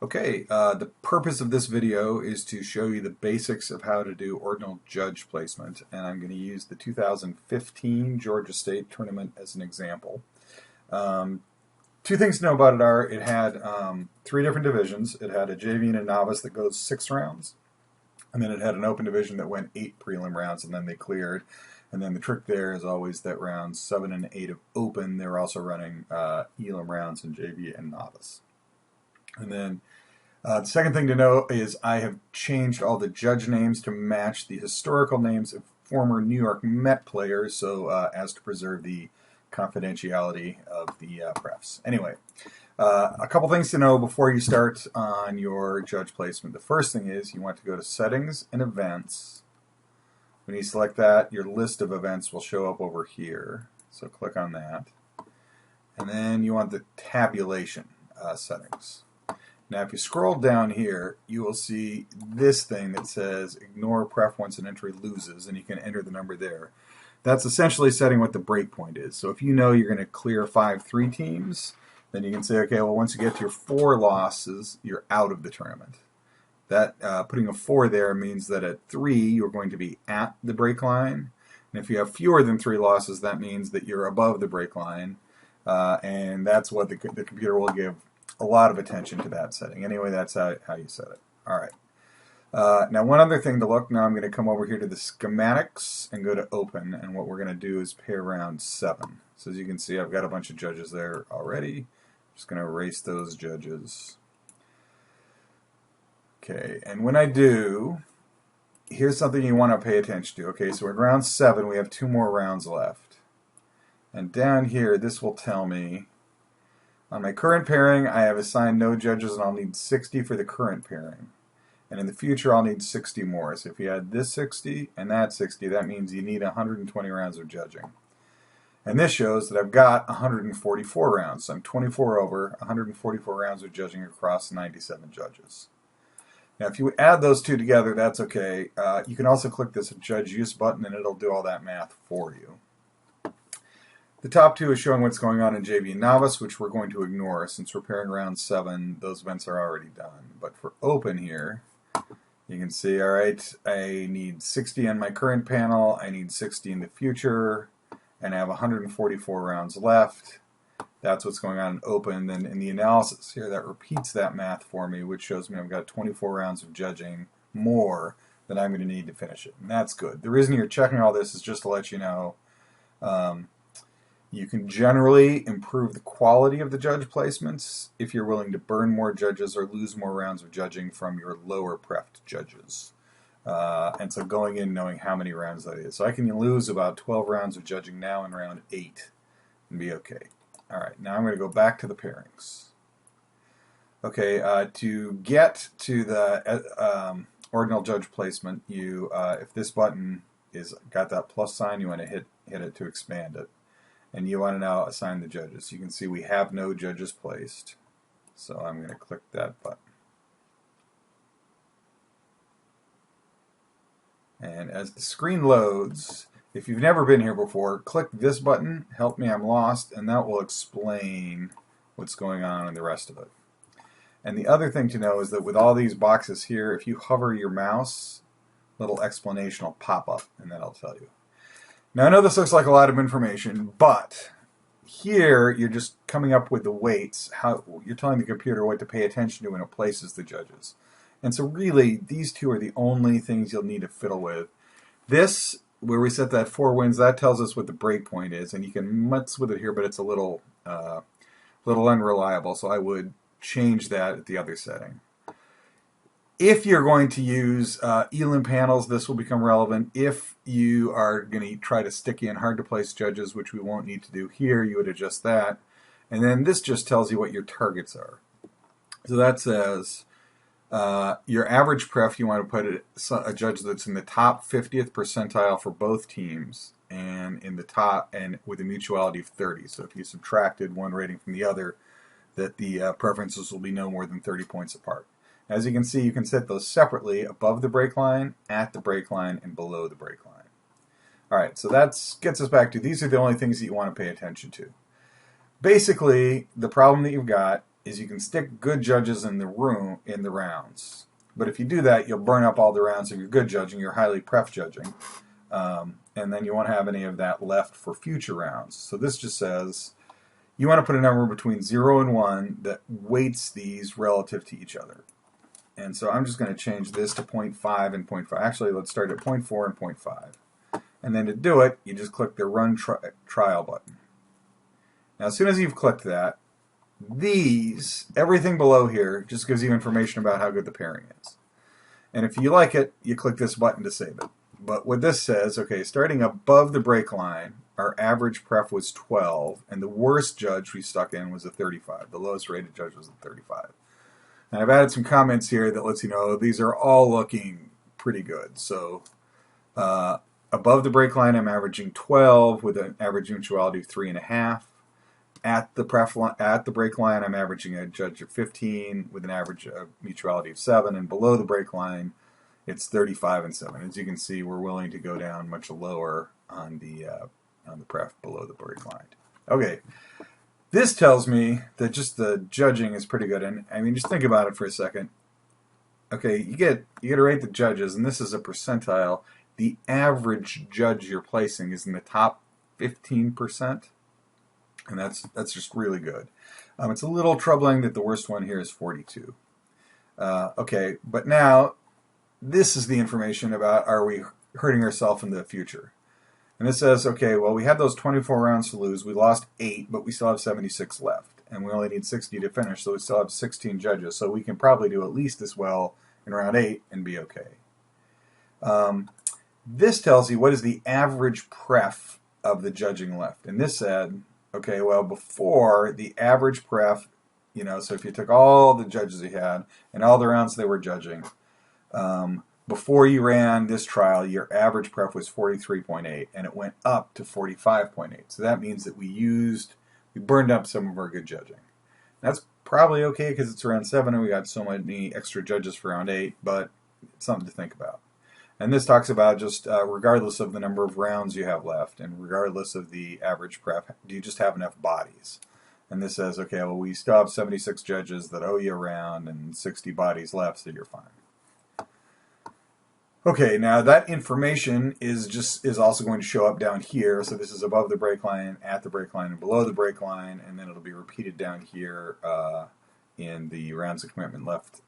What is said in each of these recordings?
Okay, the purpose of this video is to show you the basics of how to do ordinal judge placement, and I'm going to use the 2015 Georgia State tournament as an example. Two things to know about it are it had three different divisions. It had a JV and a novice that goes 6 rounds, and then it had an open division that went 8 prelim rounds, and then they cleared. And then the trick there is always that rounds 7 and 8 of open, they're also running elim rounds in JV and novice. And then the second thing to know is I have changed all the judge names to match the historical names of former New York Met players, so as to preserve the confidentiality of the prefs. Anyway, a couple things to know before you start on your judge placement. The first thing is you want to go to Settings and Events. When you select that, your list of events will show up over here. So click on that. And then you want the tabulation settings. Now if you scroll down here, you will see this thing that says ignore pref once an entry loses, and you can enter the number there. That's essentially setting what the breakpoint is. So if you know you're going to clear 5-3 teams, then you can say, okay, well, once you get to your 4 losses, you're out of the tournament. That putting a 4 there means that at 3 you're going to be at the break line, and if you have fewer than 3 losses, that means that you're above the break line, and that's what the computer will give a lot of attention to that setting. Anyway, that's how you set it. All right. Now, one other thing to look. Now I'm going to come over here to the schematics and go to open, and what we're going to do is pay around 7. So as you can see, I've got a bunch of judges there already. I'm just going to erase those judges. Okay, and when I do, here's something you want to pay attention to. Okay, so we're in round 7. We have 2 more rounds left. And down here, this will tell me, on my current pairing, I have assigned no judges, and I'll need 60 for the current pairing. And in the future, I'll need 60 more. So if you add this 60 and that 60, that means you need 120 rounds of judging. And this shows that I've got 144 rounds. So I'm 24 over, 144 rounds of judging across 97 judges. Now, if you add those two together, that's okay. You can also click this Judge Use button, and it'll do all that math for you. The top 2 is showing what's going on in JV and Novice, which we're going to ignore since we're pairing round 7. Those events are already done. But for open here, you can see, all right, I need 60 on my current panel, I need 60 in the future, and I have 144 rounds left. That's what's going on in open. Then in the analysis here, that repeats that math for me, which shows me I've got 24 rounds of judging more than I'm going to need to finish it. And that's good. The reason you're checking all this is just to let you know you can generally improve the quality of the judge placements if you're willing to burn more judges or lose more rounds of judging from your lower prefed judges. And so going in knowing how many rounds that is. So I can lose about 12 rounds of judging now in round 8 and be okay. All right, now I'm going to go back to the pairings. Okay, to get to the ordinal judge placement, you if this button is got that plus sign, you want to hit it to expand it. And you want to now assign the judges. You can see we have no judges placed. So I'm going to click that button. And as the screen loads, if you've never been here before, click this button, Help Me, I'm Lost, and that will explain what's going on in the rest of it. And the other thing to know is that with all these boxes here, if you hover your mouse, a little explanation will pop up, and that'll tell you. Now, I know this looks like a lot of information, but here you're just coming up with the weights. You're telling the computer what to pay attention to when it places the judges. And so really, these two are the only things you'll need to fiddle with. This, where we set that 4 wins, that tells us what the break point is, and you can mutz with it here, but it's a little unreliable, so I would change that at the other setting. If you're going to use elim panels, this will become relevant. If you are going to try to stick in hard-to-place judges, which we won't need to do here, you would adjust that. And then this just tells you what your targets are. So that says your average pref, you want to put a judge that's in the top 50th percentile for both teams, and in the top, and with a mutuality of 30. So if you subtracted one rating from the other, that the preferences will be no more than 30 points apart. As you can see, you can set those separately above the break line, at the break line, and below the break line. All right, so that gets us back to these are the only things that you want to pay attention to. Basically, the problem that you've got is you can stick good judges in the rounds. But if you do that, you'll burn up all the rounds of your good judging, your highly pref judging, and then you won't have any of that left for future rounds. So this just says you want to put a number between 0 and 1 that weights these relative to each other. And so I'm just going to change this to 0.5 and 0.5. Actually, let's start at 0.4 and 0.5. And then to do it, you just click the Run Trial button. Now, as soon as you've clicked that, everything below here just gives you information about how good the pairing is. And if you like it, you click this button to save it. But what this says, okay, starting above the break line, our average pref was 12, and the worst judge we stuck in was a 35. The lowest rated judge was a 35. And I've added some comments here that lets you know these are all looking pretty good. So above the break line, I'm averaging 12 with an average mutuality of 3.5. At the break line, I'm averaging a judge of 15 with an average mutuality of 7, and below the break line, it's 35 and 7. As you can see, we're willing to go down much lower on the pref below the break line. Okay, this tells me that just the judging is pretty good, and I mean, just think about it for a second. Okay, you get to rate the judges, and this is a percentile. The average judge you're placing is in the top 15%. And that's just really good. It's a little troubling that the worst one here is 42. Okay, but now this is the information about are we hurting ourselves in the future. And this says, okay, well, we had those 24 rounds to lose. We lost 8, but we still have 76 left. And we only need 60 to finish, so we still have 16 judges. So we can probably do at least as well in round 8 and be okay. This tells you what is the average pref of the judging left. And this said, okay, well, before the average pref, so if you took all the judges you had and all the rounds they were judging, before you ran this trial, your average pref was 43.8, and it went up to 45.8. So that means that we burned up some of our good judging. That's probably okay because it's round 7 and we got so many extra judges for round 8, but it's something to think about. And this talks about just regardless of the number of rounds you have left and regardless of the average pref, do you just have enough bodies? And this says, okay, well, we still have 76 judges that owe you a round and 60 bodies left, so you're fine. Okay, now that information is also going to show up down here. So this is above the break line, at the break line, and below the break line, and then it'll be repeated down here in the rounds of commitment left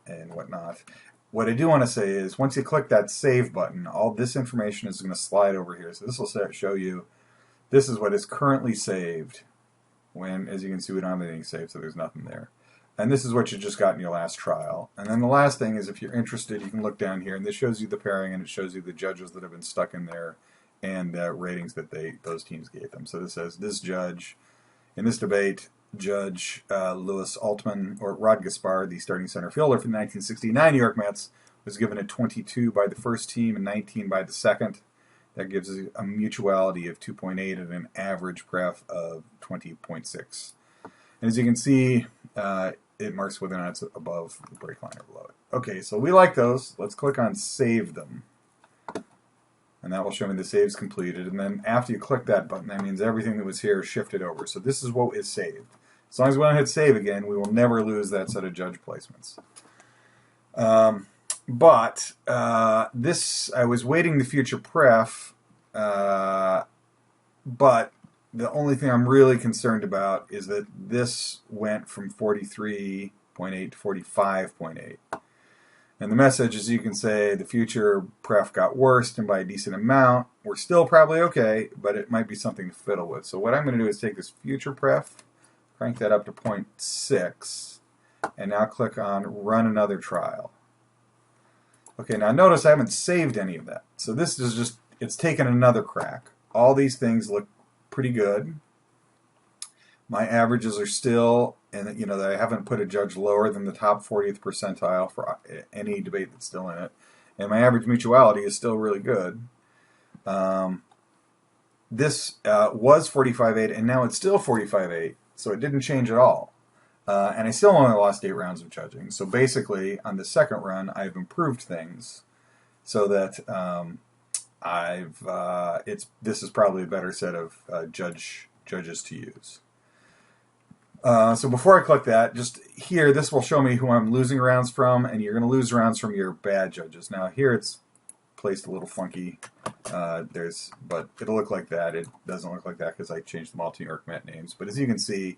and whatnot. What I do want to say is once you click that save button, all this information is going to slide over here. So this will show you this is what is currently saved when, as you can see, we don't have anything saved, so there's nothing there. And this is what you just got in your last trial. And then the last thing is if you're interested, you can look down here, and this shows you the pairing, and it shows you the judges that have been stuck in there and ratings that those teams gave them. So this says this judge, in this debate, Judge Louis Altman, or Rod Gaspar, the starting center fielder for the 1969 New York Mets, was given a 22 by the first team and 19 by the second. That gives us a mutuality of 2.8 and an average pref of 20.6. And as you can see, it marks whether or not it's above the break line or below it. Okay, so we like those. Let's click on Save Them. And that will show me the save's completed. And then after you click that button, that means everything that was here is shifted over. So this is what is saved. As long as we don't hit save again, we will never lose that set of judge placements. But I was weighting the future pref, but the only thing I'm really concerned about is that this went from 43.8 to 45.8. And the message is you can say the future pref got worse and by a decent amount. We're still probably okay, but it might be something to fiddle with. So what I'm going to do is take this future pref, crank that up to 0.6, and now click on Run Another Trial. Okay, now notice I haven't saved any of that. So this is just, it's taken another crack. All these things look pretty good. My averages are still, and I haven't put a judge lower than the top 40th percentile for any debate that's still in it. And my average mutuality is still really good. This was 45.8, and now it's still 45.8, so it didn't change at all. And I still only lost 8 rounds of judging. So basically, on the second run, I've improved things so that this is probably a better set of judges to use. So before I click that, just here, this will show me who I'm losing rounds from, and you're going to lose rounds from your bad judges. Now here it's placed a little funky. But it'll look like that. It doesn't look like that because I changed them all to New York Met names. But as you can see,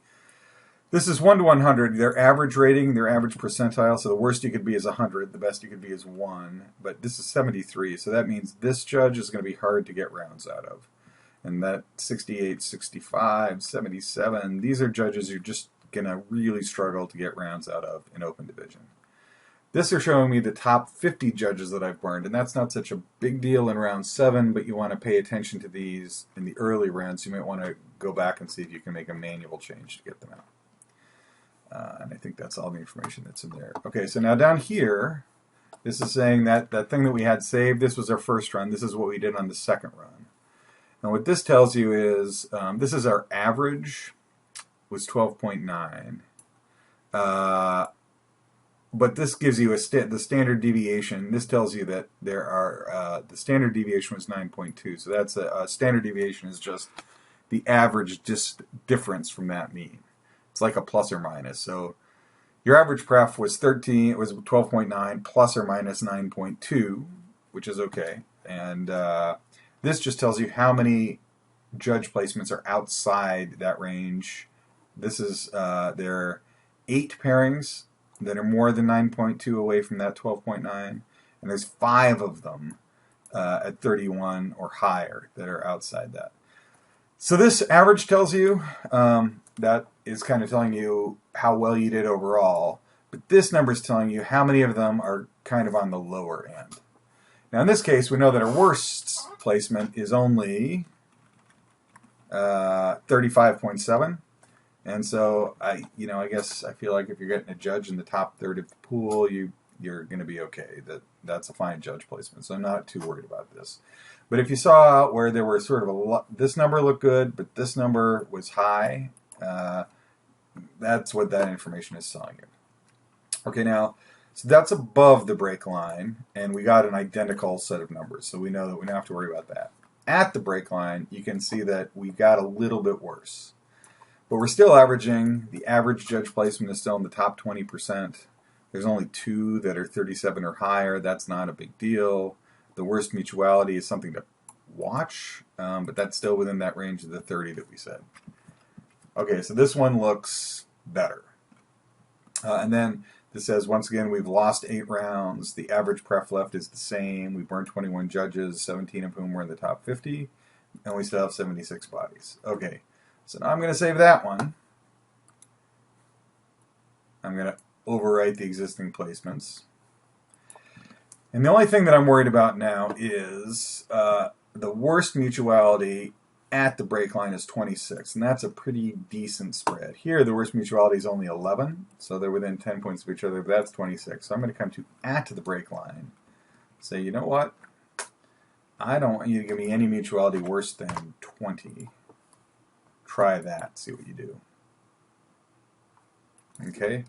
this is 1 to 100. Their average rating, their average percentile. So the worst you could be is 100. The best you could be is 1. But this is 73. So that means this judge is going to be hard to get rounds out of. And that 68, 65, 77, these are judges you're just going to really struggle to get rounds out of in open division. This are showing me the top 50 judges that I've burned, and that's not such a big deal in round 7, but you want to pay attention to these in the early rounds. You might want to go back and see if you can make a manual change to get them out. And I think that's all the information that's in there. Okay, so now down here, this is saying that that thing that we had saved, this was our first run. This is what we did on the second run. And what this tells you is, this is our average, was 12.9. But this gives you the standard deviation. This tells you that there are, the standard deviation was 9.2. So that's a standard deviation is just the average difference from that mean. It's like a plus or minus. So your average pref was 13, it was 12.9 plus or minus 9.2, which is okay. And this just tells you how many judge placements are outside that range. This is there are 8 pairings that are more than 9.2 away from that 12.9, and there's 5 of them at 31 or higher that are outside that. So this average tells you, that is kind of telling you how well you did overall, but this number is telling you how many of them are kind of on the lower end. Now in this case, we know that our worst placement is only 35.7. And so I guess I feel like if you're getting a judge in the top third of the pool, you're going to be okay. That's a fine judge placement. So I'm not too worried about this. But if you saw where there were sort of this number looked good, but this number was high, that's what that information is telling you. Okay, now so that's above the break line, and we got an identical set of numbers, so we know that we don't have to worry about that. At the break line, you can see that we got a little bit worse. But we're still averaging, the average judge placement is still in the top 20%. There's only 2 that are 37 or higher. That's not a big deal. The worst mutuality is something to watch, but that's still within that range of the 30 that we said. Okay, so this one looks better. And then this says, once again, we've lost 8 rounds. The average pref left is the same. We burned 21 judges, 17 of whom were in the top 50, and we still have 76 bodies. Okay. So now I'm going to save that one. I'm going to overwrite the existing placements. And the only thing that I'm worried about now is the worst mutuality at the break line is 26, and that's a pretty decent spread. Here, the worst mutuality is only 11, so they're within 10 points of each other, but that's 26. So I'm going to come to at the break line, say, you know what? I don't want you to give me any mutuality worse than 20. Try that, see what you do. Okay.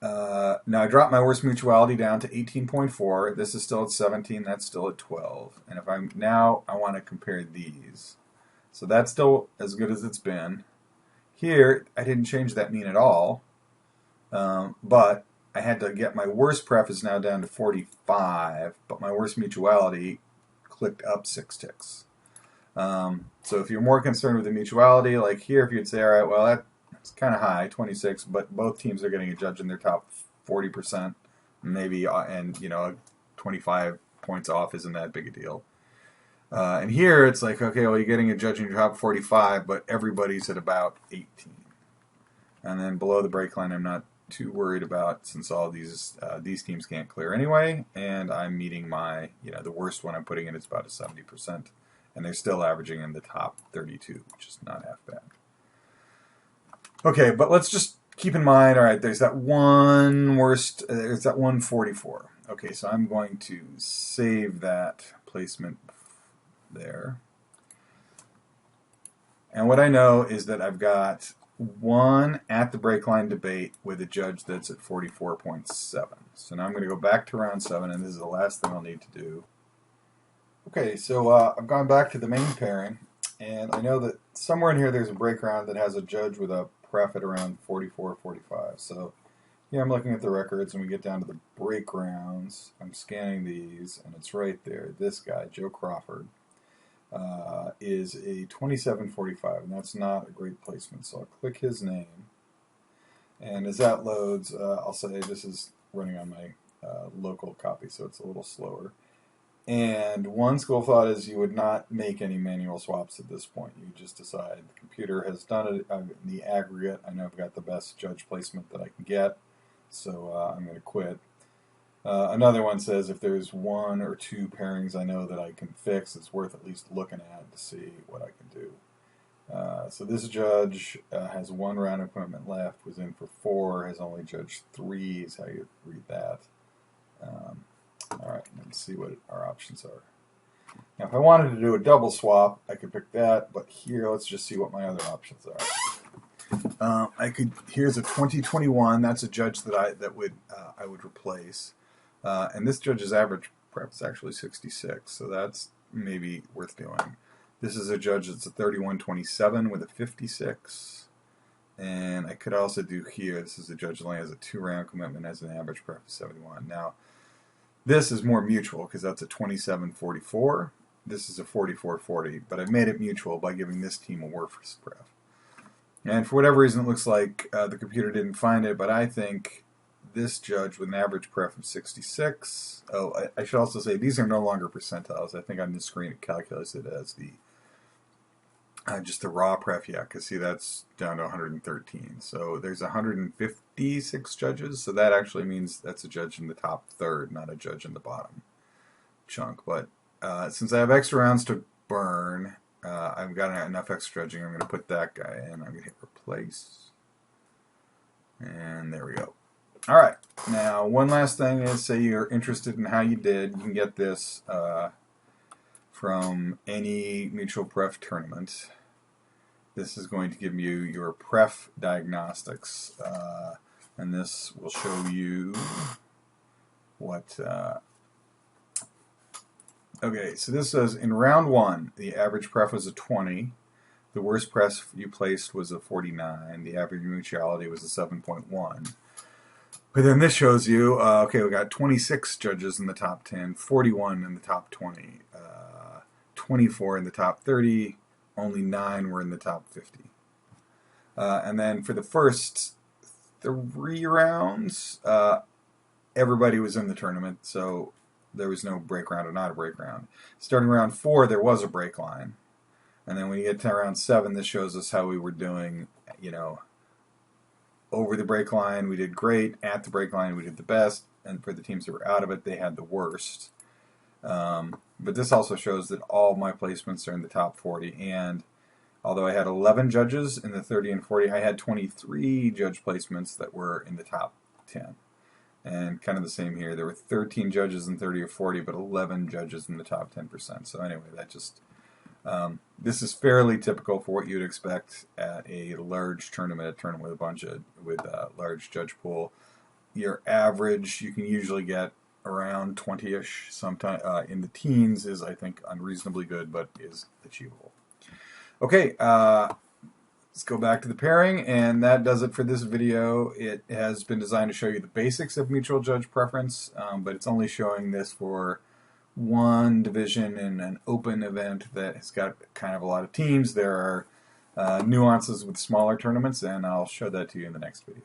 Now I dropped my worst mutuality down to 18.4. This is still at 17. That's still at 12. And if I want to compare these. So that's still as good as it's been. Here, I didn't change that mean at all. But I had to get my worst pref is now down to 45. But my worst mutuality clicked up 6 ticks. So if you're more concerned with the mutuality, like here, if you'd say, all right, well, that's kind of high, 26, but both teams are getting a judge in their top 40%, maybe, and 25 points off isn't that big a deal. And here it's like, okay, well, you're getting a judge in your top 45, but everybody's at about 18. And then below the break line, I'm not too worried about, since all these teams can't clear anyway, and I'm meeting my, the worst one I'm putting in is about a 70%. And they're still averaging in the top 32, which is not half bad. Okay, but let's just keep in mind, all right, there's that one worst, there's that 144. Okay, so I'm going to save that placement there. And what I know is that I've got one at the break line debate with a judge that's at 44.7. So now I'm going to go back to round 7, and this is the last thing I'll need to do. Okay, so I've gone back to the main pairing, and I know that somewhere in here there's a break round that has a judge with a pref at around 44, 45. So here I'm looking at the records, and we get down to the break rounds. I'm scanning these, and it's right there. This guy, Joe Crawford, is a 27.45, and that's not a great placement. So I'll click his name, and as that loads, I'll say this is running on my local copy, so it's a little slower. And one school of thought is you would not make any manual swaps at this point. You just decide the computer has done it in the aggregate. I know I've got the best judge placement that I can get, so I'm going to quit. Another one says if there's one or two pairings I know that I can fix, it's worth at least looking at to see what I can do. So this judge has one round appointment left, was in for 4, has only judged 3 is how you read that. Alright, let's see what our options are. Now if I wanted to do a double swap, I could pick that, but here let's just see what my other options are. Here's a 2021, that's a judge that I would replace. And this judge's average prep is actually 66, so that's maybe worth doing. This is a judge that's a 3127 with a 56. And I could also do here, this is a judge that only has a 2-round commitment, has an average prep of 71. Now, this is more mutual because that's a 2744. This is a 4440, but I've made it mutual by giving this team a worse prep. And for whatever reason, it looks like the computer didn't find it, but I think this judge with an average pref of 66. Oh, I should also say these are no longer percentiles. I think on this screen it calculates it as the just the raw pref. Yeah, because see that's down to 113. So there's 156 judges. So that actually means that's a judge in the top third, not a judge in the bottom chunk. But since I have extra rounds to burn, I've got enough extra judging. I'm going to put that guy in. I'm going to hit replace, and there we go. Alright, now one last thing is, say you're interested in how you did, you can get this from any mutual pref tournament. This is going to give you your pref diagnostics, and this will show you what... okay, so this says in round 1, the average pref was a 20, the worst pref you placed was a 49, the average mutuality was a 7.1. But then this shows you, okay, we got 26 judges in the top 10, 41 in the top 20, 24 in the top 30, only 9 were in the top 50. And then for the first 3 rounds, everybody was in the tournament, so there was no break round or not a break round. Starting round 4, there was a break line. And then when you get to round 7, this shows us how we were doing, you know, over the break line, we did great. At the break line, we did the best. And for the teams that were out of it, they had the worst. But this also shows that all my placements are in the top 40. And although I had 11 judges in the 30 and 40, I had 23 judge placements that were in the top 10. And kind of the same here. There were 13 judges in 30 or 40, but 11 judges in the top 10%. So anyway, that just... this is fairly typical for what you'd expect at a large tournament, with a bunch of large judge pool. Your average you can usually get around 20-ish. Sometime in the teens is, I think, unreasonably good, but is achievable. Okay, let's go back to the pairing, and that does it for this video. It has been designed to show you the basics of mutual judge preference, but it's only showing this for one division in an open event that has got kind of a lot of teams. There are nuances with smaller tournaments, and I'll show that to you in the next video.